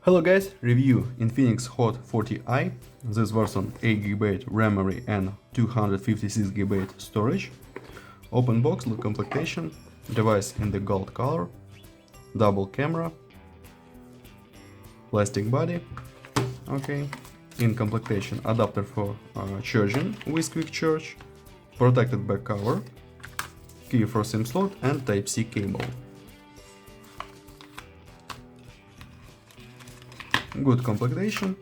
Hello guys, review Infinix Hot 40i. This version 8GB RAM memory and 256GB storage. Open box, look completion, device in the gold color, double camera, plastic body, okay. In completion, adapter for charging with quick charge, protected back cover, key for SIM slot and Type-C cable. Good completion.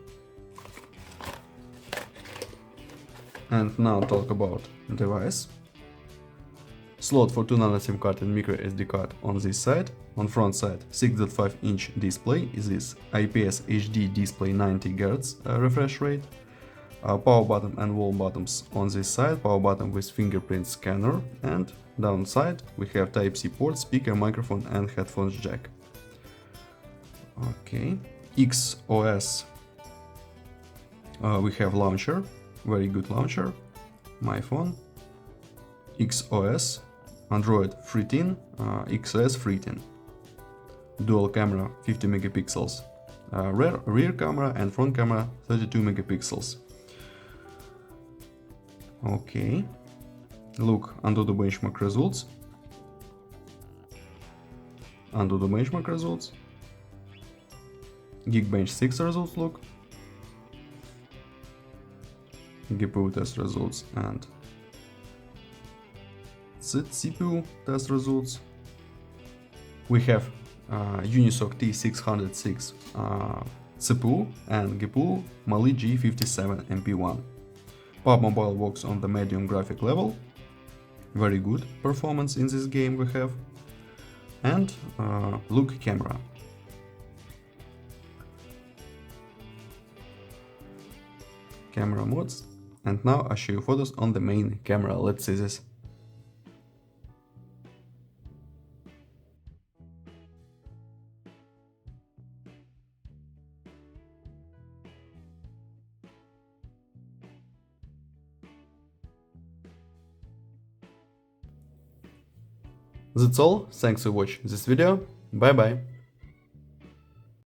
And now talk about device. Slot for 2 nano SIM card and micro SD card on this side. On front side 6.5-inch display is this IPS HD display 90 Hz refresh rate. Power button and wall buttons on this side, power button with fingerprint scanner, and downside we have Type-C port, speaker, microphone and headphones jack. Okay. XOS, we have launcher, very good launcher, my phone, XOS, Android 13, XOS 13, dual camera 50 megapixels, rear camera and front camera 32 megapixels. Okay, look under the benchmark results, Geekbench 6 results look, GPU test results and CPU test results. We have Unisoc T606 CPU and GPU Mali G57 MP1. PUBG Mobile works on the medium graphic level, very good performance in this game we have, and look camera. Camera modes, and now I show you photos on the main camera. Let's see this. That's all, thanks for watching this video, bye bye.